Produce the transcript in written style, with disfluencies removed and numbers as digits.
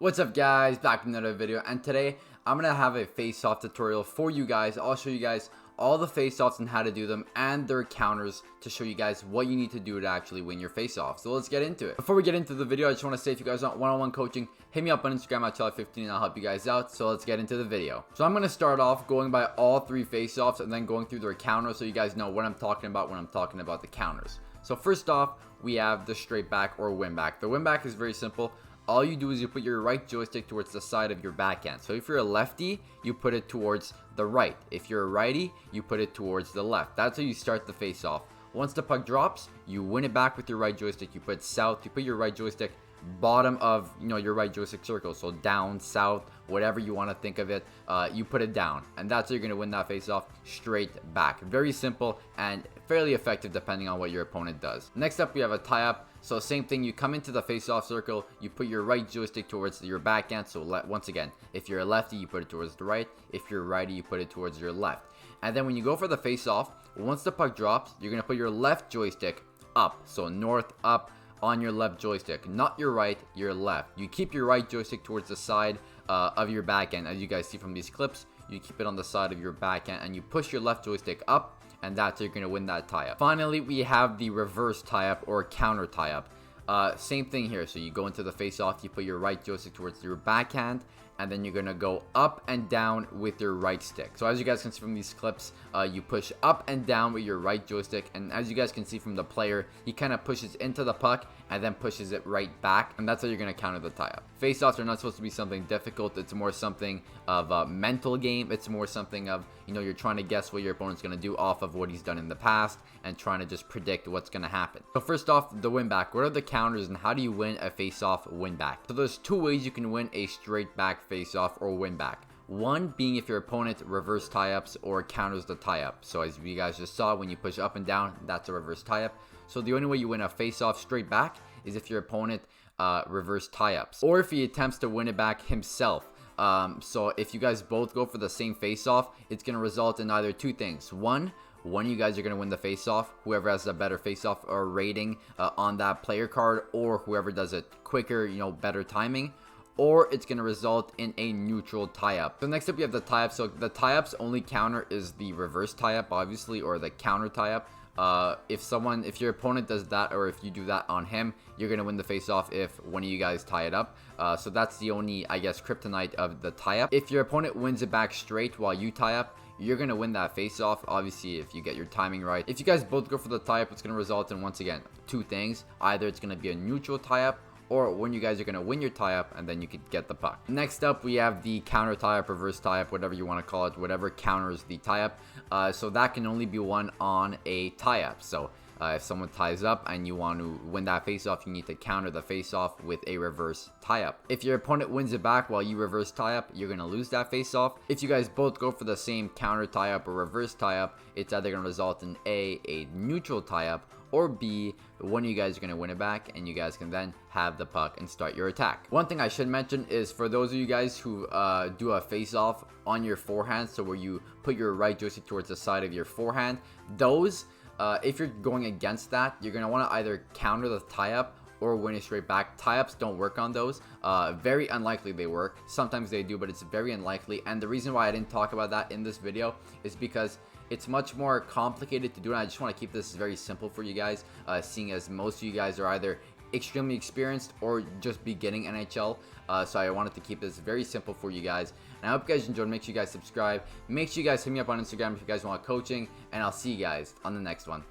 What's up guys, back with another video, and today I'm going to have a face-off tutorial for you guys. I'll show you guys all the face-offs and how to do them and their counters to show you guys what you need to do to actually win your face-off. So let's get into it. Before we get into the video, I just want to say if you guys want one-on-one coaching, hit me up on Instagram at Charlie15 and I'll help you guys out. So let's get into the video. So I'm going to start off going by all three face-offs and then going through their counters so you guys know what I'm talking about when I'm talking about the counters. So first off, we have the straight back or win back. The win back is very simple. All you do is you put your right joystick towards the side of your backhand. So if you're a lefty, you put it towards the right. If you're a righty, you put it towards the left. That's how you start the face off. Once the puck drops, you win it back with your right joystick. You put south, you put your right joystick bottom of your right joystick circle, so down, south, whatever you want to think of it, you put it down, and that's how you're going to win that face off. Straight back. Very simple and fairly effective depending on what your opponent does. Next up, we have a tie up. So same thing, you come into the face off circle, you put your right joystick towards your backhand. So once again, if you're a lefty, you put it towards the right. If you're a righty, you put it towards your left. And then when you go for the face off, once the puck drops, you're going to put your left joystick up, so north up on your left joystick, not your right, your left. You keep your right joystick towards the side of your backhand. As you guys see from these clips, you keep it on the side of your backhand and you push your left joystick up, and that's how you're going to win that tie up. Finally, we have the reverse tie up or counter tie up. Same thing here. So you go into the face off, you put your right joystick towards your backhand, and then you're going to go up and down with your right stick. So as you guys can see from these clips, you push up and down with your right joystick, and as you guys can see from the player, he kind of pushes into the puck and then pushes it right back, and that's how you're going to counter the tie-up. Face-offs are not supposed to be something difficult. It's more something of a mental game. It's more something of, you're trying to guess what your opponent's going to do off of what he's done in the past and trying to just predict what's going to happen. So first off, the win back. What are the counters and how do you win a face-off win back? So there's two ways you can win a straight back face-off or win back. One being if your opponent reverse tie-ups or counters the tie-up. So as you guys just saw, when you push up and down, that's a reverse tie-up. So the only way you win a face-off straight back is if your opponent reverse tie-ups, or if he attempts to win it back himself. So if you guys both go for the same face-off, it's going to result in either two things. One of you guys are going to win the face-off, whoever has a better face-off or rating on that player card, or whoever does it quicker, better timing, or it's going to result in a neutral tie-up. So next up, you have the tie-up. So the tie-up's only counter is the reverse tie-up, obviously, or the counter tie-up. If your opponent does that, or if you do that on him, you're going to win the face-off if one of you guys tie it up. So that's the only, I guess, kryptonite of the tie-up. If your opponent wins it back straight while you tie up, you're going to win that face-off, obviously, if you get your timing right. If you guys both go for the tie-up, it's going to result in, once again, two things. Either it's going to be a neutral tie-up, or when you guys are going to win your tie-up and then you could get the puck. Next up, we have the counter tie-up, reverse tie-up, whatever you want to call it, whatever counters the tie-up. So that can only be won on a tie-up. So if someone ties up and you want to win that face-off, you need to counter the face-off with a reverse tie-up. If your opponent wins it back while you reverse tie-up, you're going to lose that face-off. If you guys both go for the same counter tie-up or reverse tie-up, it's either going to result in a neutral tie-up, or B, one of you guys are going to win it back and you guys can then have the puck and start your attack. One thing I should mention is for those of you guys who do a face-off on your forehand, so where you put your right joystick towards the side of your forehand, those, if you're going against that, you're going to want to either counter the tie-up or win it straight back. Tie-ups don't work on those. Very unlikely they work. Sometimes they do, but it's very unlikely. And the reason why I didn't talk about that in this video is because it's much more complicated to do, and I just want to keep this very simple for you guys, seeing as most of you guys are either extremely experienced or just beginning NHL. So I wanted to keep this very simple for you guys, and I hope you guys enjoyed. Make sure you guys subscribe. Make sure you guys hit me up on Instagram if you guys want coaching, and I'll see you guys on the next one.